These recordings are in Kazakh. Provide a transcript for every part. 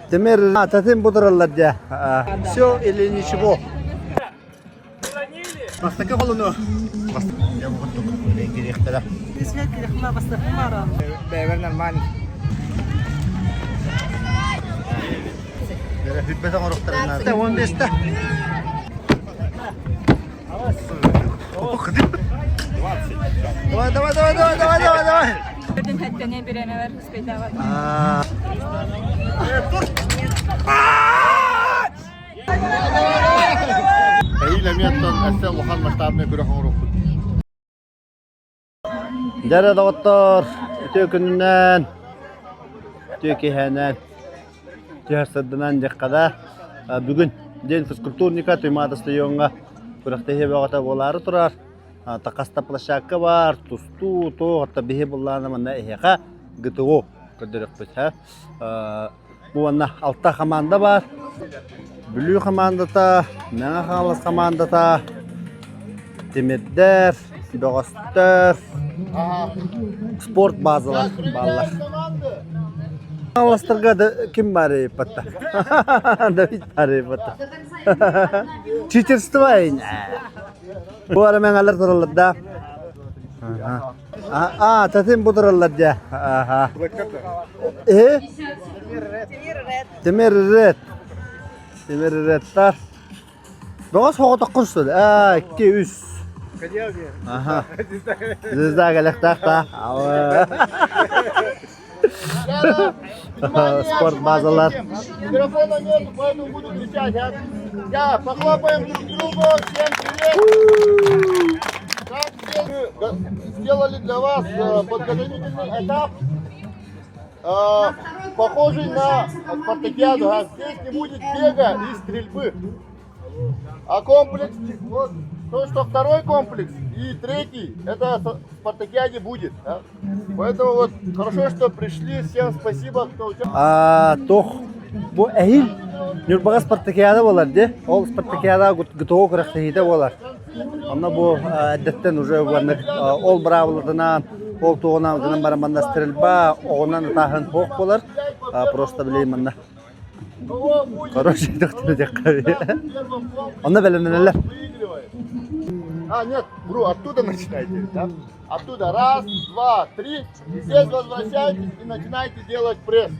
Темир, татим бутыралар да. Все или ничего? Бастака холуну. Я буду директора. Бевер нормально. Хитбет аңырықтарына. 15-та. Давай. Birden hattene birene ver hıspete var. لم يكن أسلم محمد تعبنا كرهون روح. Dere doktor, tükününden, tükühenen, tühsüddünden dikkada. Bugün den fizkulturnika tüymadıslı yonga kurakta hebe ağata boları turar. Takasta plaşakka var, tustu, to, hatta bihe bullana manna eheka gıtığı kıdırık bit. Bu anna altta komanda var. Blue komandata, mena halas komandata, Demirder, Doğastır, sport bazalar, ballar. Halaslarga da kim var patta? David var patta. Teachers da var. Bu ara men alır turulur da. Tatim bu turulur da. Demir red. Demir redler. Doğas hoğu takınsın. 200. Aha. Zizda galaktak da. Sport bazalar. Микрофона нет, поэтому буду кричать. Я, похлопаем друг другу. Всем привет. Так, сделали для вас подготовительный этап, похожий на спартакиаду. Здесь не будет бега и стрельбы. А комплекс, вот, то, что второй комплекс и третий, это в спартакиаде будет. Да? Поэтому вот хорошо, что пришли. Всем спасибо, кто участвовал. Toh, bu ehil. Nurbağa Spartakiyada olar de. Ol Spartakiyada gıtığı kıraktahide olar. Ama bu addetten уже varlık. Ol bravlıdından, ol toğundan gının baramanda sтрельба, oğundan tahın hoq olar. Просто bileyim anna. Хороший доктор дякую. Он на беленелер. Нет, вру, оттуда начинайте, да? Оттуда, раз, два, три, и здесь возвращайтесь и начинайте делать пресс.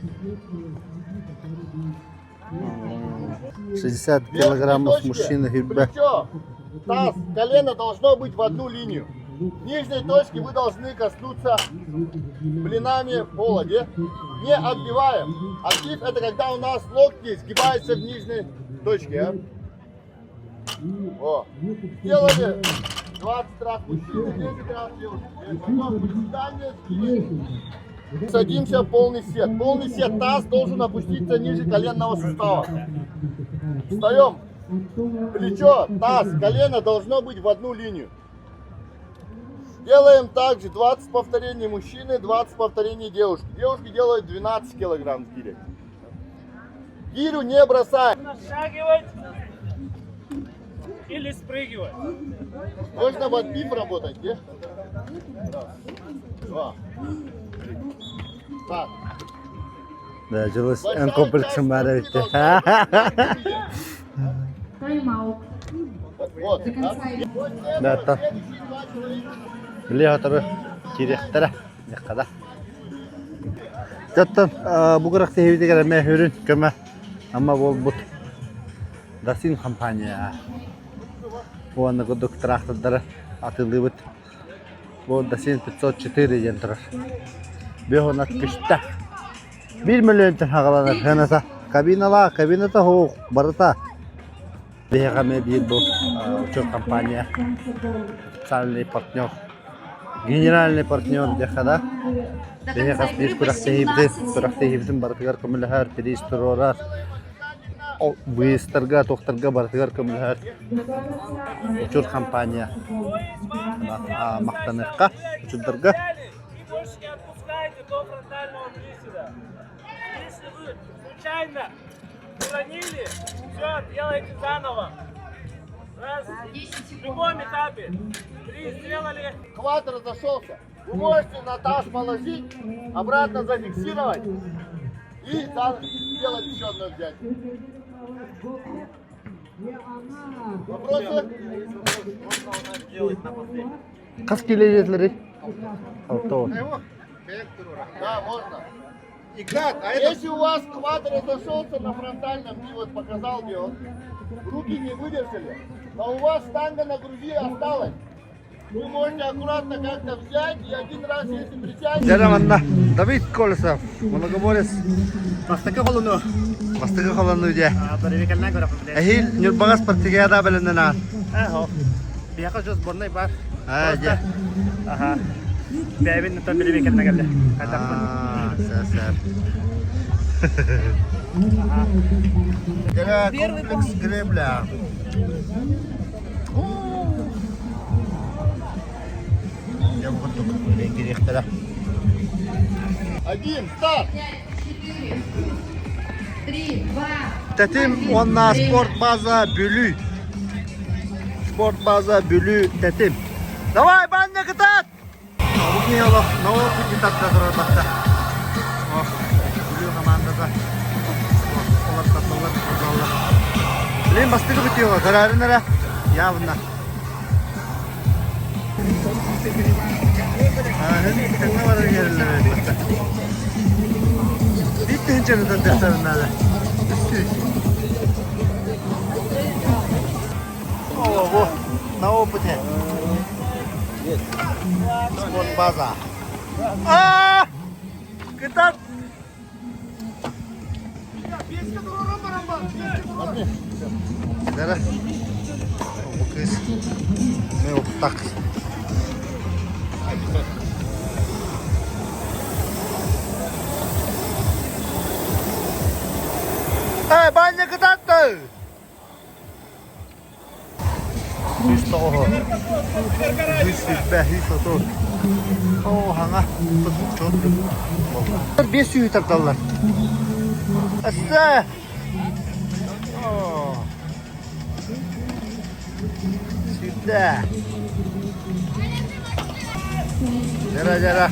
60 килограммов мужчина гибе. Плечо, таз, колено должно быть в одну линию. Нижней точки вы должны коснуться блинами пола, не отбиваем. Отбив — это когда у нас локти сгибаются в нижней точке. О. Сделали 20 раз мужчины, 10 раз девушки. Садимся в полный сет. Полный сет, таз должен опуститься ниже коленного сустава. Встаем. Плечо, таз, колено должно быть в одну линию. Делаем также 20 повторений мужчины, 20 повторений девушки. Девушки делают 12 килограмм с гирей. Гирю не бросаем. Нашагивать или спрыгивать. Можно в отбив работать, где? Раз, два, три. Так. Да, жилось en комплексом var bitti. Вот. Да, так. Biliyor tabi direktere ne kadar. Zaten bu kadar tehlikeli kadar mehürün kime ama bu dasin kampanya. Bu anda kuduk traktörleri atıldı bit. Bu dasin 504 yentrar. Bir honat kışta 1 milyon hakalanır. Henasa kabinata ho barata. BHM değil bu uçak kampanya. Социальный партнер, генеральный партнер дехада. Бехас бир курактахибдин бартыгар көмүлөр, перестурорар. Выставка тохтарга бартыгар көмүлөр. Учур компания. Мактаныкка, учурдарга. Больше не отпускайте до фронтального приседа. Если вы случайно уронили, все, делайте заново. Раз, в любом этапе. 3 сделали. Хват разошелся. Вы можете на таз положить, обратно зафиксировать и сделать еще одно взятие. Вопросы? Қас келедетілер? Алтау. Да, можно. Если у вас квадр разошелся на фронтальном и вот показал мне, он, руки не выдержали, но у вас штанга на груди осталась, вы можете аккуратно как-то взять и один раз, если присядете... Жараманда, Давид Колесов, Мологоборец. Бастықы қолыны. Бастығы қоланы өде. Біревекелінен көріп біледі. Әйіл, нүрбағас партигияда біліндін а? Әхо. Бияқы жүз бұрнай бар. Әйде. Аха. Бәйбін нүттен біревекелінен келді. Қайдақпын. Сәсәр. Жара комплекс гребля. Я буду директора. Один, старт! 3, 2, Тәтім, онна спорт база бүлі. Спорт база бүлі тәтім. Давай, банне кытат! Бұқни олық, науы путитатта тұрар бақта. Бүлі командада. Олар татылар, қозалар. Білейін бастығы бүті оға, қарарын әра. Явына. Тәңі барар керілер өйбақта. Битті хінчерінен дәқтарын әлі. О, bu на опыте. Спорт база. Кытат. Дара. Bu kız ne optak. Banyak kıtattı. Hüs toho. Hüs be, hüs oto. Oh, hanga. Çok. 500 takdalar. Assa. Oh. Süper. Jara jara.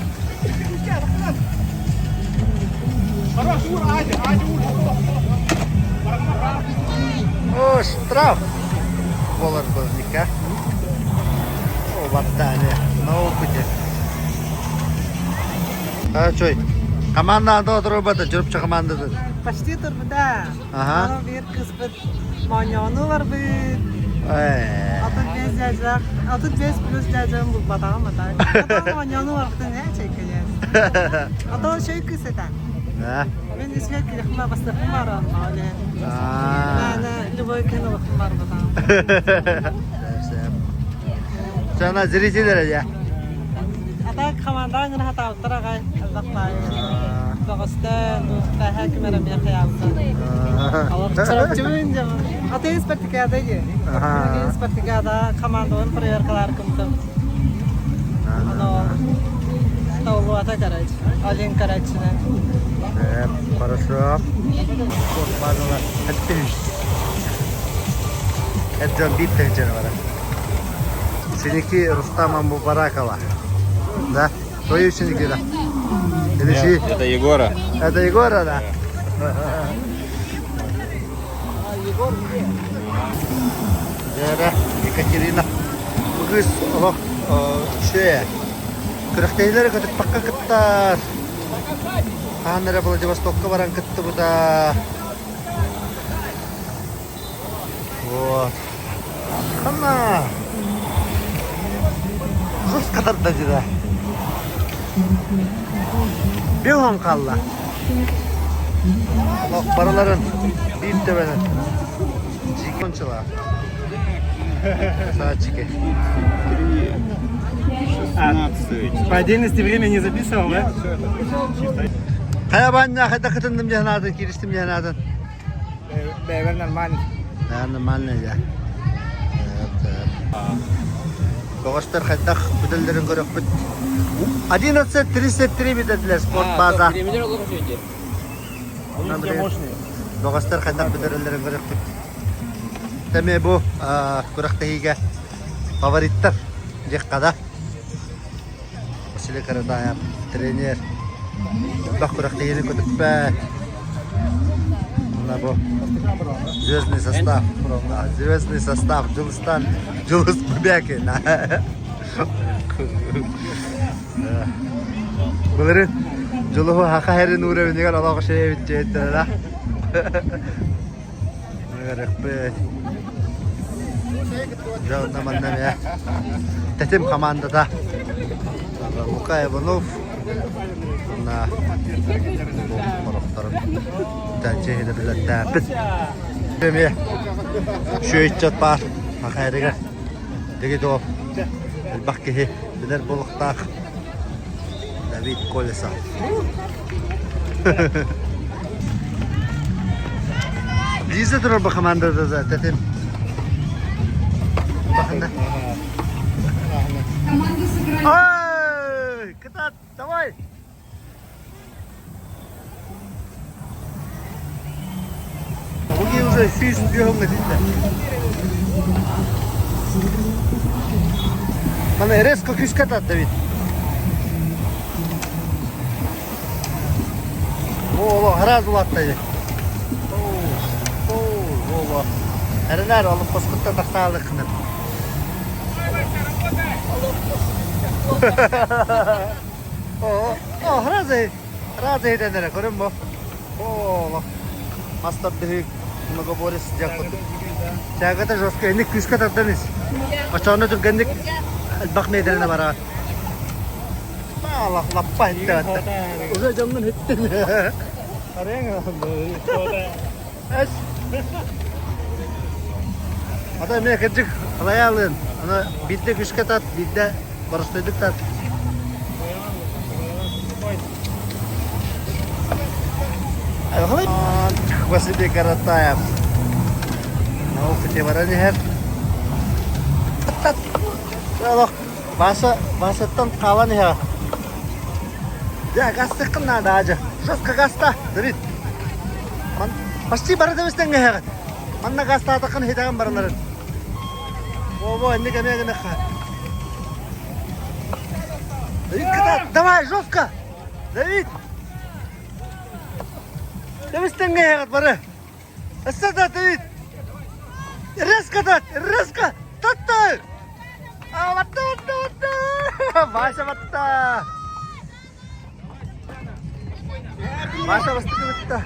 Oh, штраф. Волар Базника. О, ваттане. На опыте. А, чой? Команда анда отырып бата, жүріп ча командады. Почти турбуда. Ага. Bir kız bir manyonu var bir. Atın bez yacak. Atın bez plus yacağım bu batağım batağım. Atın manyonu var bir ne çekeceğiz. Atın şey kız eten. Ha? Ben ismek kilixma bastırım var ama öyle. Ben любой кино var batağım. Sana ziriciler ya. Ata komandan ngına hata uttara gay. Bakmay. Bağıstan, da hakimlerim yakayamsa. Allah çarap çubunca. Ata ispartikada ye. Ispartikada komandon priyorkalar kumtum. Ano Tavlu ata karaç. Alin karaçına. Хорошо. Спорт базалар. Это битый жанвара. Сеники Рустама Мубаракова. Да? Твои ученики, да? Или чьи? Это Егора. Это Егора, да? Жара, Екатерина. Бүгіз олық шөе. Күріқтейлері көтіп баққа күттар. Қаныры Владивостокқа баран күтті бұда. Вот. Қана. Қыз қатарда жыда. Белон қалла. Олық бараларын бейіп төбенін. Жекончылар. Садчики. 16. По отдельности время не записывал, да? Қая банна, қайда қытындым жағынадың, керістім жағынадың. Бәйбер нормально. Нормально, ja. Тоғыштар қайдақ бүділдерін көріп бүт. 11.33 бітеділер спорт база. Тоғыштар қайдақ бүділдерін көріп бүт. Тәме бұл көріқтігіге фавориттар жеққада. Василий Карадаев, тренер. Бақ көріқтігінің көтіп бәт. Mana bu звездный состав. Звездный состав Жылыстан. Жылыс Бубяки. Бұлырын жылығы хақа әрін өревінеген алағы шере бітчейді да. Рахмет. Жауынна маннам я. Тәтім командада. Лука Иванов. На қорықтарым. Тәнчейді білі тәпіт. Деме. Шөйтчат бар. Хақа әрігер. Деге доп. Әлбақ кеге. Білер болықтақ. Давид Колесов. Близко тұрыр бұл командада да, тәтім. Бақында. Ой, Катат, давай! Бұге уже сүйсін бүйіғымға дейді. Мана резко күш Катат, Давид. Ооо, раз улаттайды. Ооо, әрінәр олып қосқытта тақтағылы қынып. Ооо, раз едендері, көрім бұ? Ооо, мастап бігік, много борис жақпыды. Жағыда жосқа әндік күшқа тақтаныз. Қашауына түргендік әлбақ мейдеріне бара. Allah lappa etti hatta. Uza camdan ettin. Arayın Es. Adam ne kıcık alayalın. Ana bilde güçke tat, bilde barıştırdık tat. Ay, çıkması bir karatayım. Ne okuyayım arani her. Tat. Şöyle basattan kalan ya. Ya gazete kena ada aja. Жестко газта, Давид. Почти бара деместен гэх. Манна газта атакан хитаган баралар. Во, энди гэнэ ха. Давид, давай, жестко. Давид. Деместен гэх бара. Эсэда, Давид. Резко. Татта. Батта. Баша батта. Маша выступила.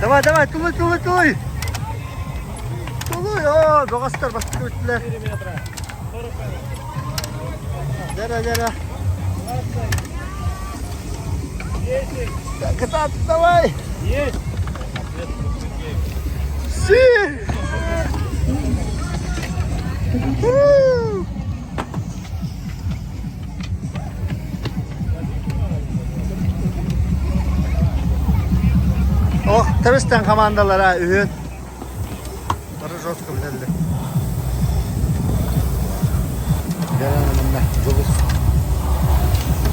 Давай, тулуй. Тулуй, о, доғастар бастық өттілер. Жара. Катат, давай. Есть. Си! Oh, Tabistan komandalara ühün. Barı жестко bilirdi. Gel anamına, Julus.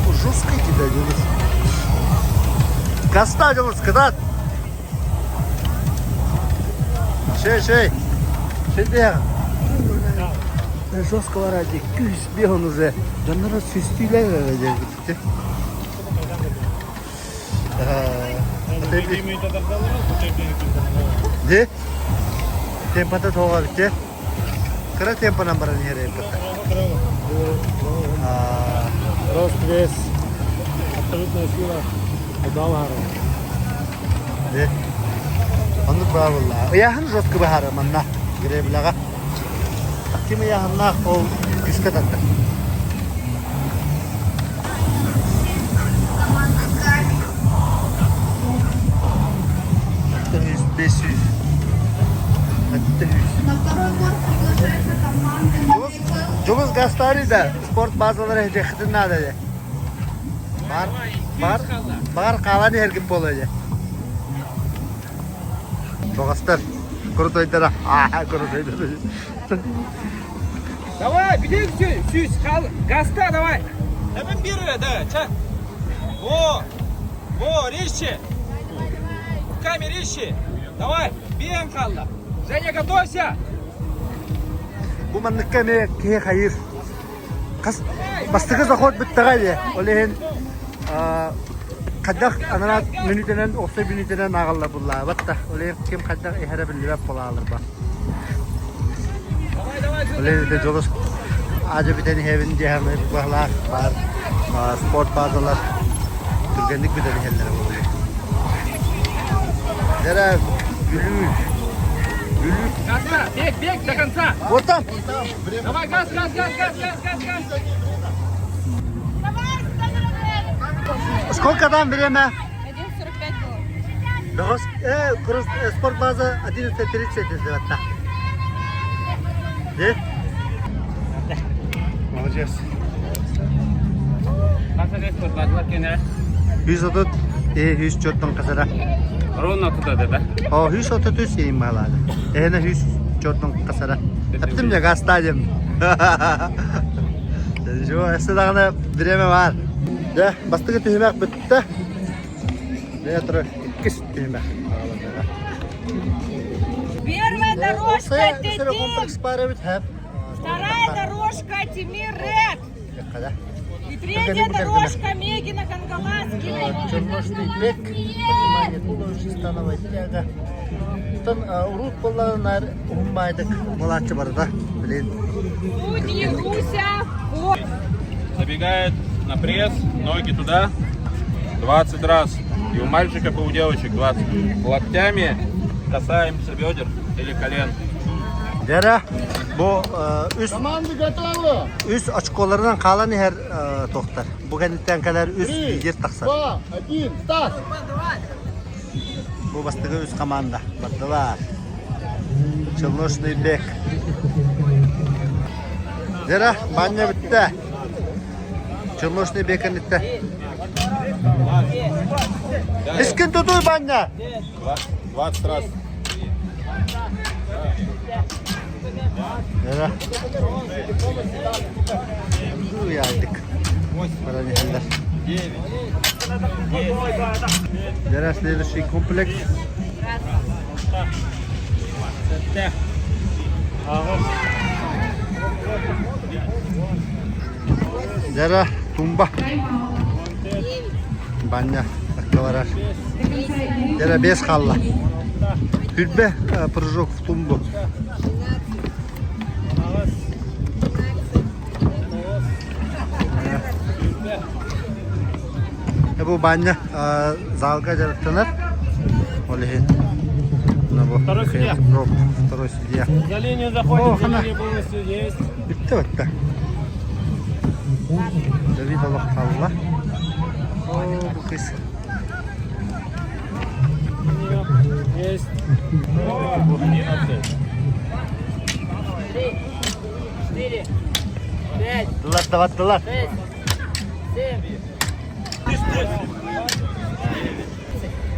Bu жестко gidiyor Julus. Kasta Julus, Kıdat. Şey diye. Жестко var hadi. Küs bir он уже. Canlara süstüyle verecek gitti. De? Tempata toga gitti. Kara tempo number ni here pata. Рост, вес, абсолютная сила. Удал хара. De? Anı bravolla. Yahan жестко bahar manna. Gireblaga. Kim yahanna o küska tatta. Julus Gastarida sport bazaları hecektin nada. Бар қаланы әргіп болады. Жоғастар, құрытойдара. Құрытойдара. Давай, бедек сүйс, газта давай. Hemen bir да, çak. Во, резче. Руками резче. Давай, бен қалды. Женя, готовься! Bu manlıkka me kiye hayır. Kas bastığı zakot bittagaydı. Olehin kaddak anana minütenen oksa minütenen ağalla bulla. Batta olehin kim kaddak ehre bilibap bola alır ba. Olehin de jolus acı bir tane hevin cehame bahlar var. Sport bazalar. Türgenlik bir tane hellere oluyor. Dere gülüş. Газа! Бег, бег до конца! Вот там. Давай, газ, газ, газ, газ, газ, газ, газ! Сколько там время? 1:45 было. Спорт база 11:30 да. Де? Молодец. Қанша рет спорт базалар кені? 130 104 касара. Ровно туда, да? О, 130 ейін бағалады. Әне 104 касара. Әптім де ғастадым. Жо, әсі дағына біреме бар. Де, бастығы түйімәк бітті. Де тұры 2 түйімәк. Первая дорожка Сәрі комплекс бары біт, әп. вторая дорожка Тимир Ред. Қада. И третья дорожка Мегина Кангаласки. Черношный бег, поднимание туловища, становая тяга. Тон урут болларынар уммайдык. Молодцы бар да, блин. Судьи Руся. О. Забегает на пресс, ноги туда, 20 раз. И у мальчиков, и у девочек 20. Локтями касаемся бедер или колен. Dere, bu üst Команды готовы? açkolarından kalan her doktor. Bu kendinden kadar üst 3, yer taksar. 2, 1, старт! Bu bastığı üst komanda. Baktılar. Черношный бег. Dere, banya bitti. Черношный beg bitti. Iskin tutuyor banya. 20 раз. Dere. Uyardık. Para neler. Dere, следующий комплекс. Dere, tumba. Banya, akvarar. Dere, 5 kalla. Hülbe, прыжок в тумбу. Bu banya залга жарыктанат. Олехин. Второй судья. Второй судья. За линию заходим, за линию полностью есть. Bitti bitti. David Allah Allah. Bu kız. Есть. Dılar.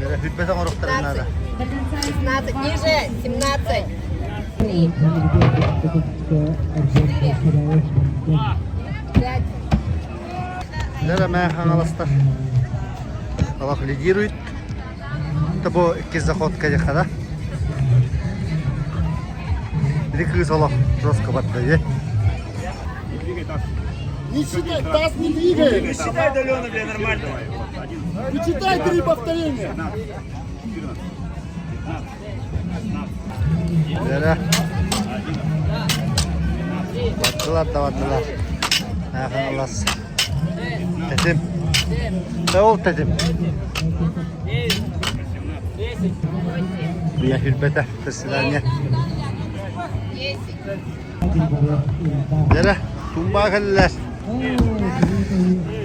Böyle hütbeten orukların nada. 16 ниже, 17. 5. Nere meyhan alastar. Allah лидирует. Это bu iki zaходка yakada. Bir kız Allah жестко battığı. Не считай, таз не двигай! Считай удаленно, бля, нормально. Почитай 3 повторения! Nere? Battılar. Meyhan alas. Tetim. Ne oldu tetim? Bu ya hürbete. Kısılarına. 10. Nere? Tumba kalırlar.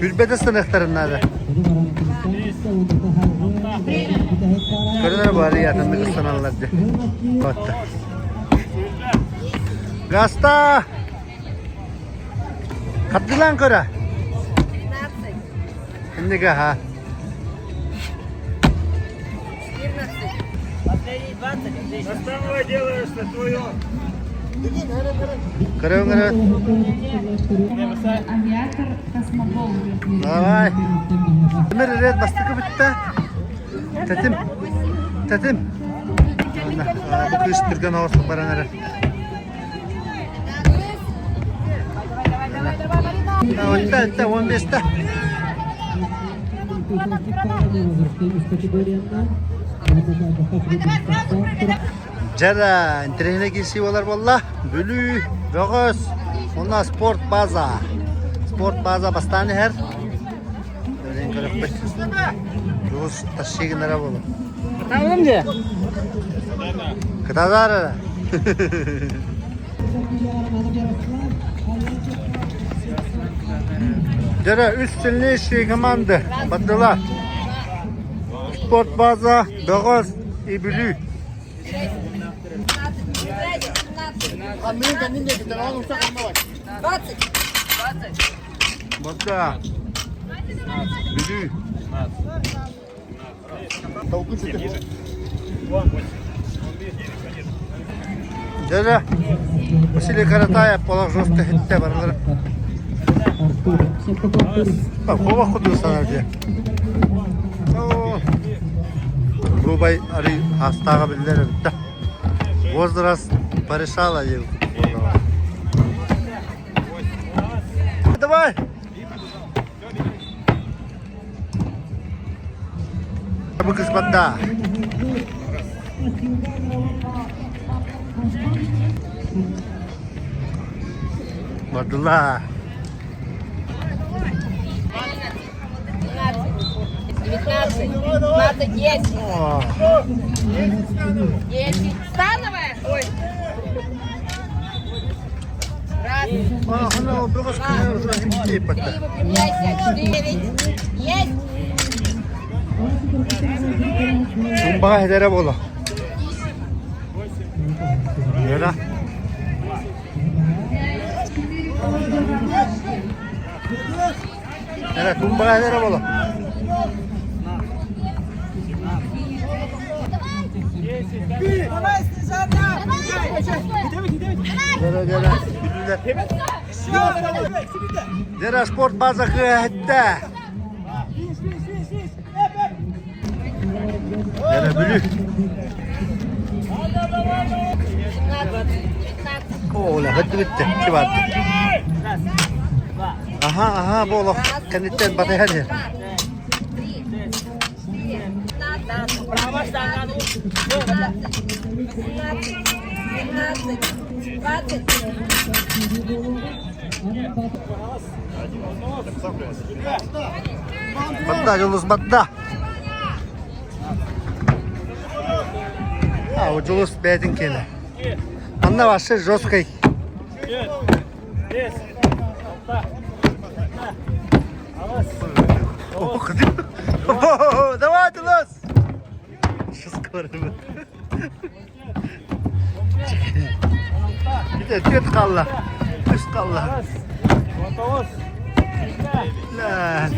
Hürbete sınıktarın nada. Körüler bari yatan bir kısanarlar diye. Battı. Gasta! Katlı lan köre. 13. Şimdi ha. 14. Основное делаешь на твое. Kırın. Давай. Ömer red bastıkı bitti. Tetim. Bu kız Türkan Ağustos baranları. Hatta 15'te. Jara, internet gisi olar valla. Bölü, Rogos, ona sport baza. Sport baza bastani her. Öyle görüp. Rogos taşıyınlara bolu. Tamam mı? Kıtazar. Jara üstünlüğü şey komandı. Batılar. Sport baza, Rogos, İbülü. Kamilin kendin de bir tane olursa kanına bak. 20. Bada. Bülü. Tavuklu sütü. Jara. Vasile Karataya polak josta hitte barlar. Bak baba kudu sana diye. Rubay ari hastaga bildiler bitti. Возраст порешала ей. Давай. Bu kısmında. Vardılar. 19. 20. 10. Oh. 10. Становая. Ой. Раз. Ana o biraz kıyafet gitti patta. Три, выпрямляйся. 4. Есть. Tumbağa hedere bola. Yara. Evet, tumbağa hedere bola. Jara jara. Jara sport baza kıyafette. Jara bülü. 17. 19. Ola bitti. Kibardı. Aha bola. Kanitten batay hadi. Право штанга. 18. 20. Бадда, Julus, бадда. А, у Julus бедин кені. Анна ваша жесткой. Давай, Julus. Şu skorumu. Bir de tüt kalla. Üst kalla. Lan.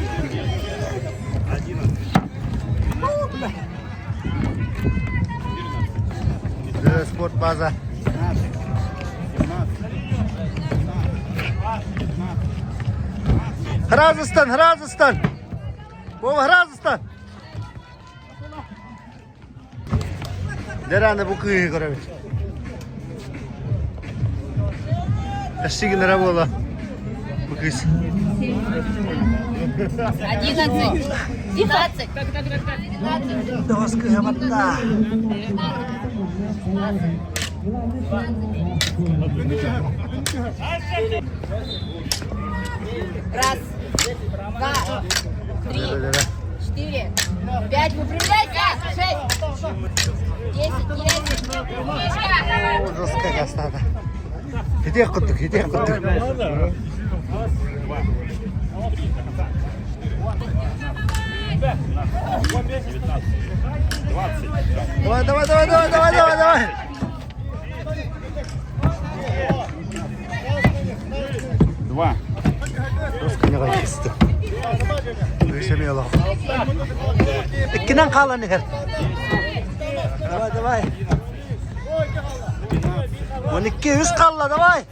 Sport baza. Hrazistan. Baba Hrazistan. Nerede bu kıyı görevi? Eşiği nerede bola? Bu kız. 11. 12. Doska yabatta. Раз. Два. 3. 4. 5. Выпрямляйся. 6. 10. 11. О, жесткая кастада. Иди кутук. Давай. Два. Жестко не кесті. Решемей Аллах. İkiden kalan her. Давай. 12 100 kalla давай.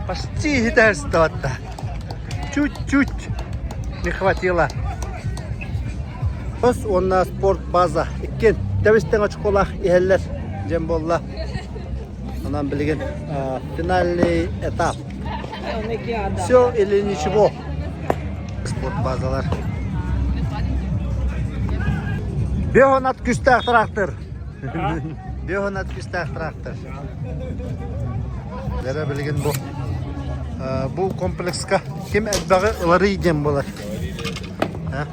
Почти хитаешься-то. Чуть-чуть не хватило. Biz onna sport baza. İkken devisten açık olaq iheller cem bolla. Ondan bilgin finalli etap. Все или ничего. Sport bazalar. Behonat küstah traktör. Behonat küstah traktör. Nere bilgin bu. Bu komplekska kim etbağı ılari cem bolar. Ha?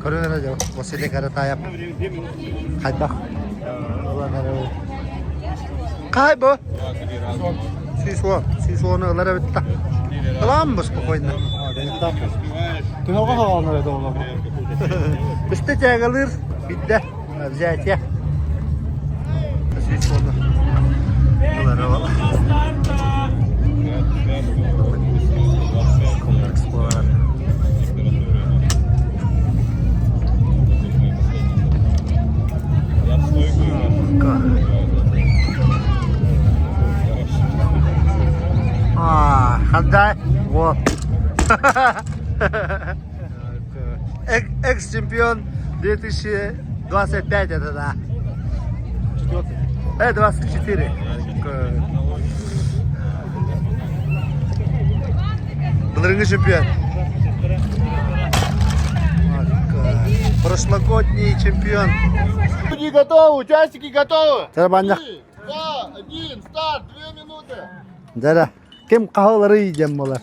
Körüne ne diyor? Vasile karata yap. Hadi bak. Ulan nereye? Kay bu? Сисуаны ылара битта. Кыламбыз спокойно. Киноға қалғандар еді олар. Үсті тәгілір бидді. Взятия. Сисуаны ылара бала. Комплекс бар. Хандай, вот. Экс-чемпион 2025 это да. 24. Былырыңғы чемпион. Прошлогодний чемпион. Люди готовы, участники готовы. Тарабаньяк. 3, 2, 1, старт, 2 минуты. Жара. Кем қағылары едем болар?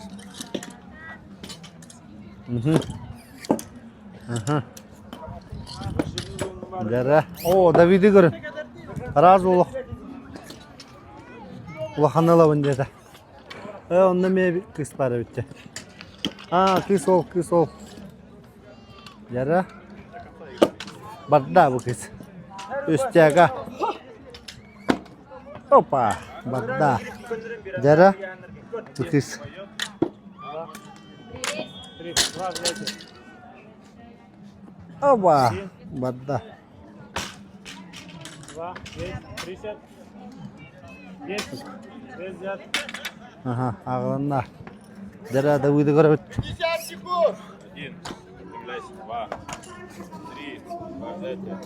Жара. О, Давиды көрін. Разы олық. Улақанала өндеді. Онда ме кыз бары өтті. Кыз ол. Жара. Бадда бұл кыз. Өстяға. Опа. Бадда. Жара. Букис. Оба, бадда. 30. 10. Ага, ағылында. Жара да үйді көріп өтті. 50 секунд. 1. Выпрямляйся. 2. 3. Взятие.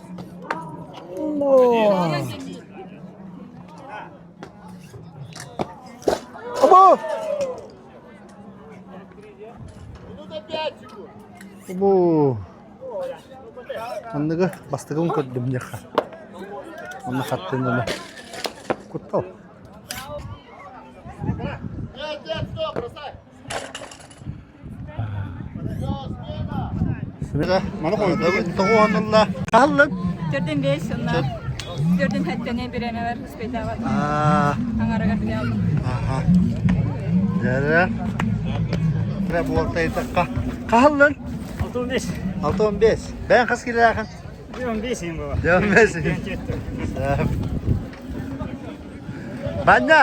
Оба! Минута 5 секунд. Оба! Андығы бастығын көрдім неқа. Оны қаттың оны. Құттал. Нет, стоп, бросай. Все, смена. Смена. Маны қойды. Тоғуанылла. Қалын? 4-5 onlar. 4'ün hattene birine ver hıspeyta var. Аңарға біле алдым. Жара. Бір болтайды. Қалын? 6-15. Бән қыз келі ақын? 15 ем бaba. 15. Баня?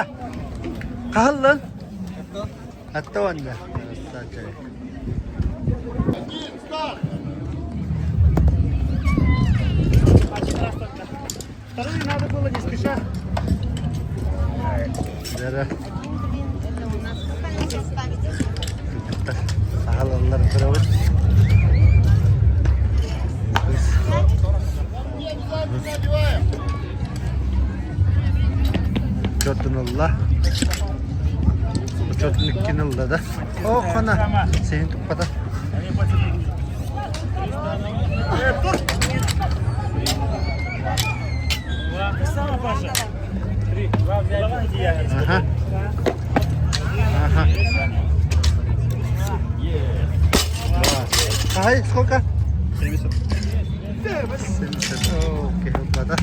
Қалын? Атты онда. 1, старт. Вторую надо было не спеша. Жара. Сағалалар тұры өт. Çötün Allah. Bu çötün ikkin Allah da. O kana. Senin tukpada. Сама Паша. 3, 2, взять. Aha. Aha. Hayır, сколько? 70. 70. Окей, tukpada.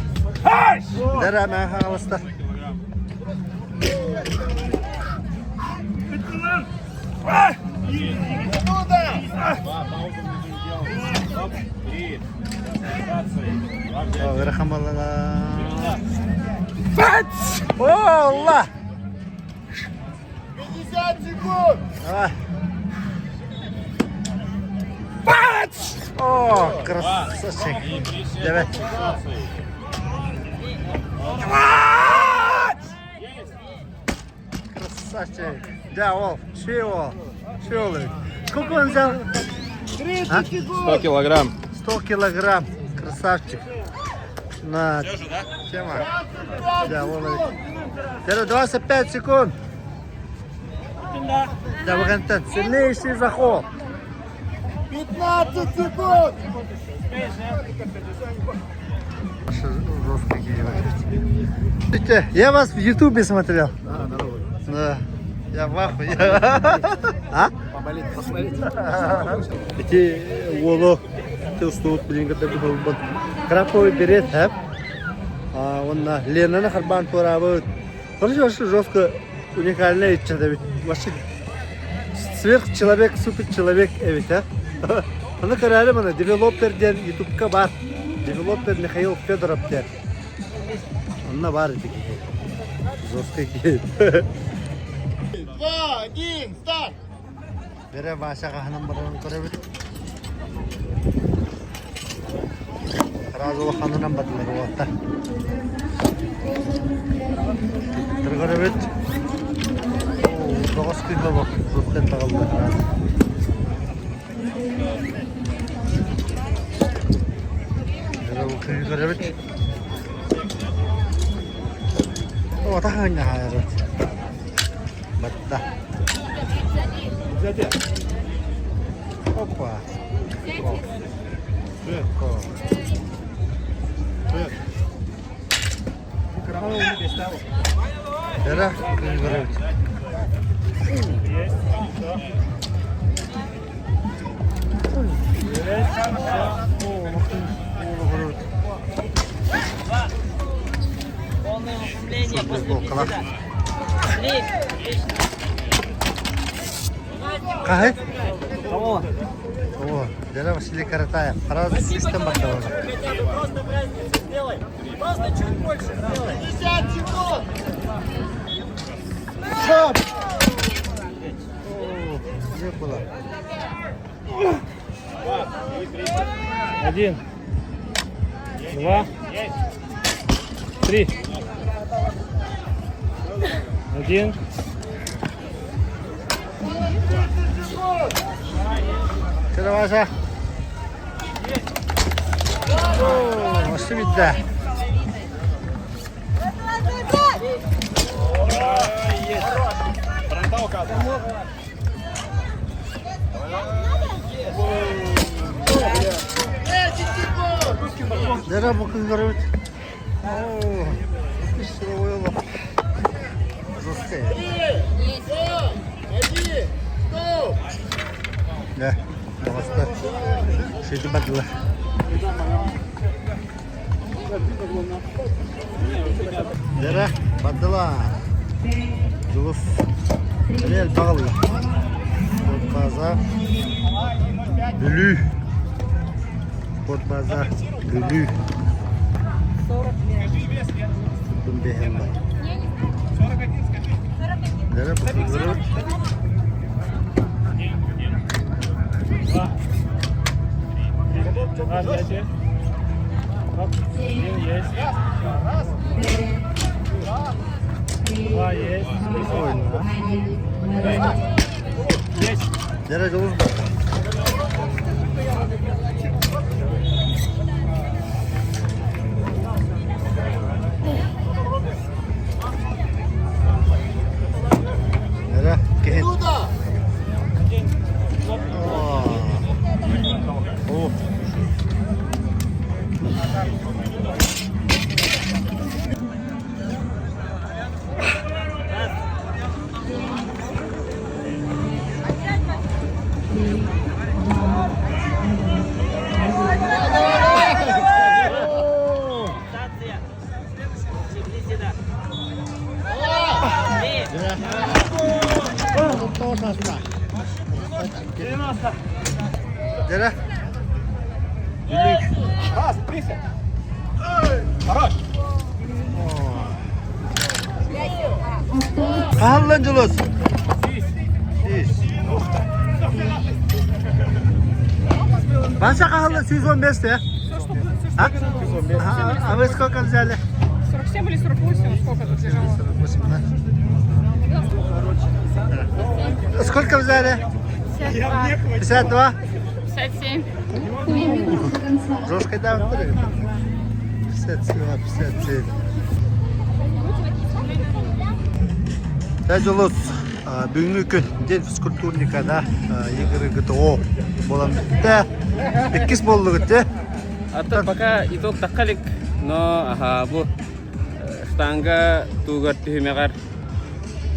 Dara ben havasta. О, Allah! 50 секунд. Давай. О, красавчик. Давай. Красавчик. Да, Ол, чего? Сколько он взял? 100 килограмм. 100 килограмм. Красавчик. На. Тема. Да, Олович. 25 секунд. Да, Вагантен. Сильнейший заход. 15 секунд! Слушайте, я вас в Ютубе смотрел. Да. Я в ахуе. А? Эти воло, ты устут, блин, когда был бы краповый берет, а? Он на Лена на Харбан порабы. Вообще жестко уникальная человек. Вообще сверхчеловек, суперчеловек, ведь, а? Она карали mana девелопер ден ютубка бар. Девелопер Михаил Федоров ден. Она бар эти. Жесткий кейт. 2, 1, старт! Бере башаға ханам баран көрөбүт. Разылы ханынан батылар уақта. Бір көрөбүт. Доғыз күнді бұл. Жұттен тағылды. Бере бұл күнді көрөбүт. Ота ханна хайрат. Батта. Опа. Era, Полное выступление после Kahit? Oo. Oo. Dala Василий Каратаев. Сразу система была. Просто чуть больше сделай. 50 секунд! Стоп! Не было. 1, 2, 3. 1. Что Вася? О, машина. Дара букын görüp. Oo. Силовой лоб. Жесткая. 3, 2, 1, стоп! Да. Просто шесть бадла. Дара бадла. Жулус. Реал баглы. Вот база. Блю. Вот база. Блю. Бумбехемба. Дара букын görüp. Есть. Два есть. Есть. Дара жулус. Дара кехет. Туда! О. Дара. Раз, присядь. Хорош. Kahanlan julus. Bancha kahanlan 115 ya? А? А вы сколько взяли? 47 или 48, сколько тут лежало? 48, да? Сколько взяли? 52? 57. Жошкой да? 57. Тәжіліс бүгінгі күн ден физкультурникада егірі ГТО болам бітті. Беккіз болды күтті. Пока итог таккалик, но bu штанга тугар түймегар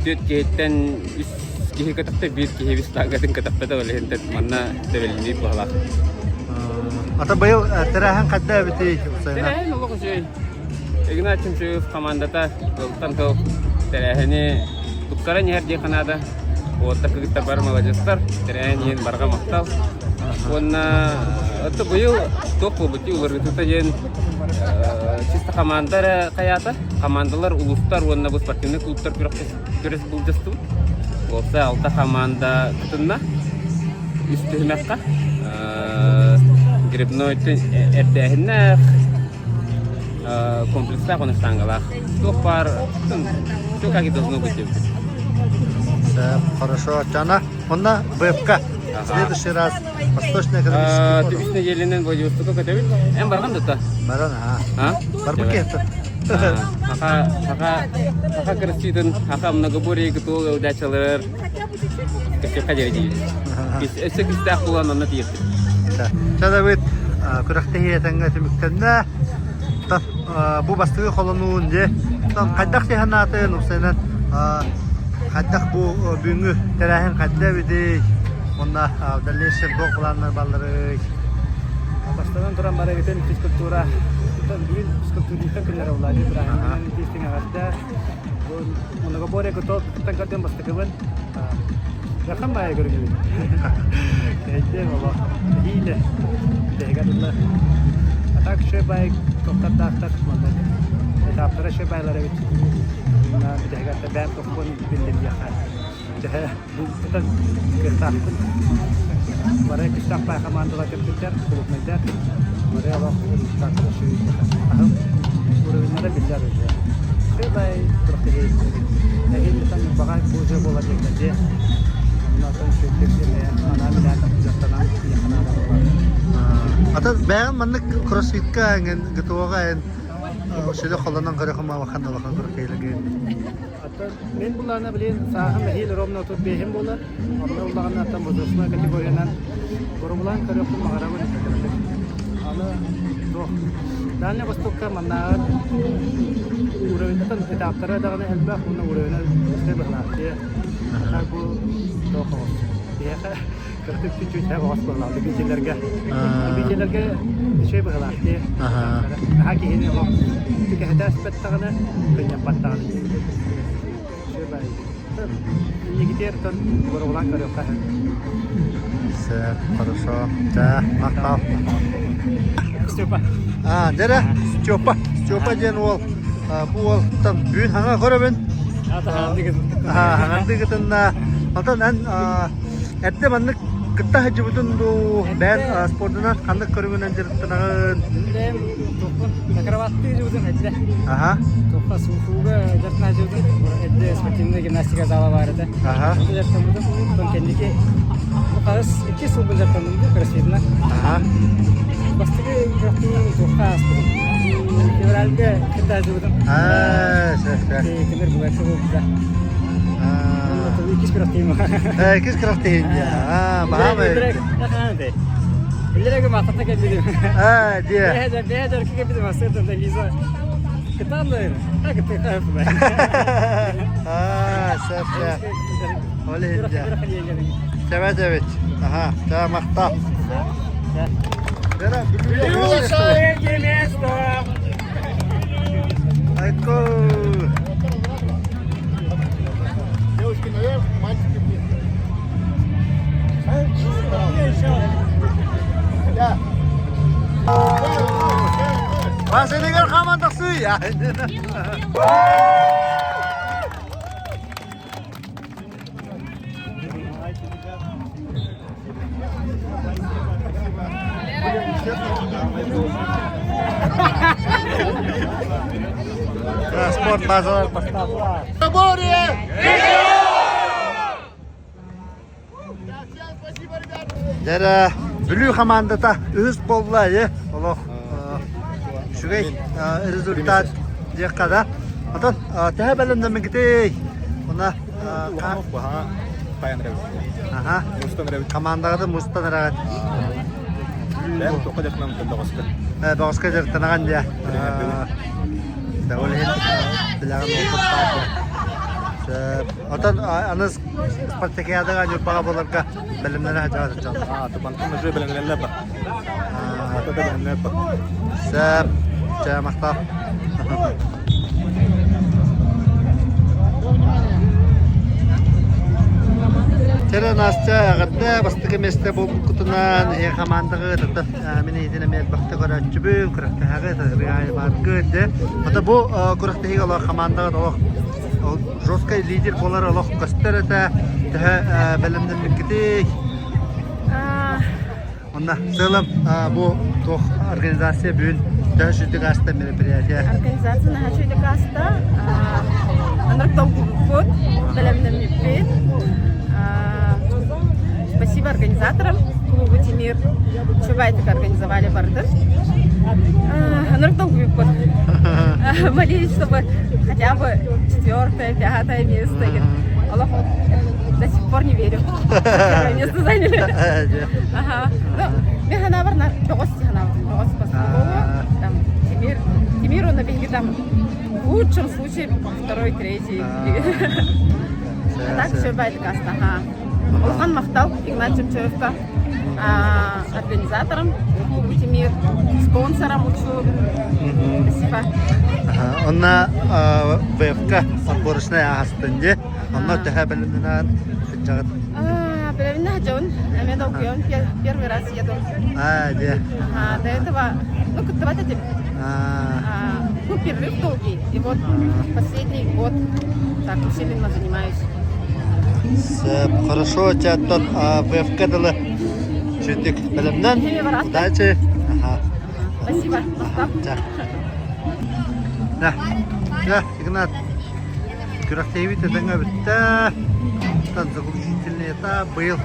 төт кейттен үс кихи катакта бир кихи бис штангатын катакта олехентет манна тевелини бахла. Ата байыл тірәхін қадда бітей? Тәрәхін олық жөй. Игнатьев Шуев командата болтан тол тәрәхіні туктара нехер дейханада. Отта кыгыттар бар молодежьтар, тәрәхін ен барға мақтал. Онна это был топ бути уларгыта ден чисто командалар каята, командалар улустар онна бу спортивный клубтар көрөс булдысту. Болса алта команда кытынна истемекка гребной эрдәһеннәх комплекста констангала. Топ бар, то как и должно быть. Хорошо, Чана. Онна БФК. В следующий раз Восточная экономическая форум. Типичный Еленин Владивосток катевит. Эм барган дата. Баран, барбекет. Хака красивый, хака многоборье готовы удачалар. Как кадерди. Если кистах план на тир. Чада бит күрәхтәһе тәнгә тимектәннә. Бу бастыгы холонуын де. Кайдак тәһәнаты нусенән кайдак бу бүгүнкү тәрәһен кайда бит. Онда дәлешер докланнар баллары. Бастан туран бара кетен физкультура. Бugün физкультурда күннәр улады. Мен тестиңа гатта. Онда боре готов тәңкәдән бастыгын. Рахам бая görüyorum. Kaydı baba. Hile. Dehgadullah. Atak şey bay tokatda atak manda. Etaplara şey baylara bit. Na dehgadda ben tokun bildim ya. Cah bu kita kertakun. Mereka kisah pay kamandala kertiker kulub meder. Mereka Allah takdir şey. Aham. Urunlara bildiler ya. Şey bay tokatda. Lagi kita bakal bojo bolacak aja. Ата бәгән манны кроссфитка ген гытуга ен шеле холланнан гарахма ваханда вахан гыркайлыгы. Ата мен буларны билен саһам хил ромно тот бехим булар. Алла уллагына там бозосна категориянан горумлан карапын магарабын итәләр. Аны до Дальня Востокка маннар урындан этаптара дагы әлбәх уны урыннан үсте берләр. Ата бу дохо. Я кыртып чуть-чуть хәбә басканлар бигеләргә. Бигеләргә şey берләр. Хаки һине бу. Тик хәдәс беттагына кыйнап баттагына. Şey бай. Нигидер тон горулан карапка. Все, хорошо. Да, мактап. Степа. Дәрә, Степа ден ол. Бу ол там бүген хаңа көрәбен. Хаңа Алтан әтте манны кытта хаҗыбытын ду бән спортынан кандык көрүгөнөн жырттыгын. Акробатты жүзүн әтте. Топка суфуга жартна жүзүн. Әтте спортивный гимнастика залы бар иде. Жартымды. Тон кендики бу кыз 2 сул жартымды кроссфитна. Бастыгы жактын топка февральга кытта жүзүн. Кемер буга шугулда. Кис крафтим. Кис крафтим. Баһамы. Илерге матата келдим. Дия. Бәдер кебиде масырда Лиза. Китамдыр. Агыты кайфы. Сәфә. Оле дия. Сәвәт. Та мактап. Бера, Лучшее место. Айко. Девушки наверх, мальчики вниз. Да. Басынегер командасы. Спорт базалар поставила. Боря! Дәрі бүлі командата үз болла, олық шүгей результат деққада. Атын, тәе бәлімді мінгітей. Бұна командаға Мустан рағат. Бағысқа жертанаған де. Дәуілген біләғын оқып барды. Атын, аныз спартакиадыға нүрбаға боларға бәлімдері ажаға жүрген. Тупанкин уже білімдерілер бар. Атада білімдер бар. Сәп, жа мақтал. Тері Настя ағырды бастығы месті болып күтінен командаға тұтып мені едіне мен бақты көрәтші бүн күрәкті әғі рияй барғы де. Ота бұл күрәкті хег олар командаға олық жосткай лидер болар олық көстер әті тәі бәлімдің мүмкітей. Онна сылым бұл тоқ организация бүн тәі жүздік асты мероприятия. Организация на жүздік асты анырықтау год бәлімдің мүмкет. Спасибо организаторам клуба «Тимир». Чубайтик организовали барды. Анырықтау год. Молились, чтобы хотя бы 4-е, 5-е место. Аллах, до сих пор не верю. Первое место заняли. Мен хана бар, тоғыз хана бар. Тоғыз басқалығы. Тимиру на бенге там в лучшем случае 2-й, 3-й. Так, Чубайтик асты. Улхан Махтал, Игнат Чепчевка, организатором клуба «Тимир», спонсором учу. Спасибо. Онна ВФК отборочная астынде. Онна тәхә білімдінен жағыд. Білімдіні жауын, әмен оқион, первый раз еду. Де. До этого, давайте тебе. Перерыв долгий, и вот последний год так усиленно занимаюсь. Хорошо, чаттон ВФК-дылы жүздік білімнен. Удачи. Спасибо. Игнат, күрәктейбет әдіңі бітті. Заключительный этап был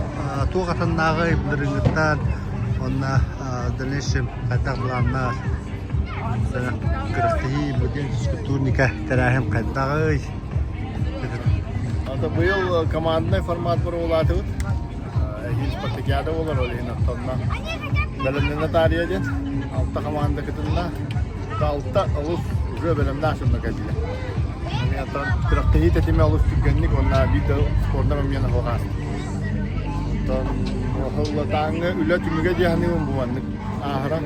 туғатын нағы білдіріңіттен. Онна дәлешім қайтағыларына күрәктейі бүгін физкультурника тәрәхім қайтағы. Это был командный формат проволаты. Есть спартакиада была роли на тонна. Белемнен тарияде. Алта команда кытында. Алта алус уже белем нашим нагадиле. Мен тан крахтеги тетиме алус түгенник онна бит спортна мен хогас. Тан холла танга үлө түмүгө дияны буванны. Ахара.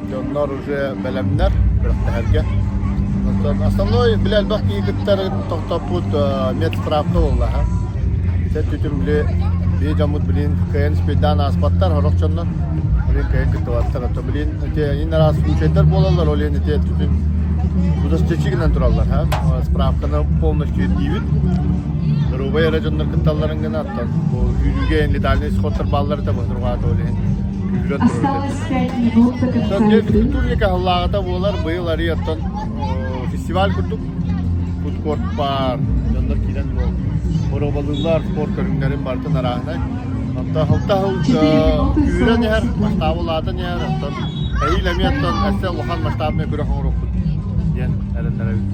Жоннор уже белемнер крахтеге. Основной билет бахки кыттары тоқтапут медсправты олла. Сет түтімлі бейжамут білін кәйін спейдан аспаттар хорокчоннан. Олен кәйін кыттываттар. Білін ең раз учеттер болалар. Олен түтім удостечигінен тұралар. Справканы полностью дейвит. Рубай райондар кытталарын гына аттан. Үйрюге ең летальный сходтар баллары да бұздырғаты олен. Үйрет тұрды. Физкультурника ғылағыта болар бұйыл арый аттан фестиваль күрдік. Фудкорт бар. Жандар кейден бол. Боробалылар спорт көріңдерін бартын арағынай. Хылта үйрен әр, масштабы латын әр. Әйіл әме аттан әсі лохан масштабына көрі қоңыр оқыд. Ден әріндер әуіз.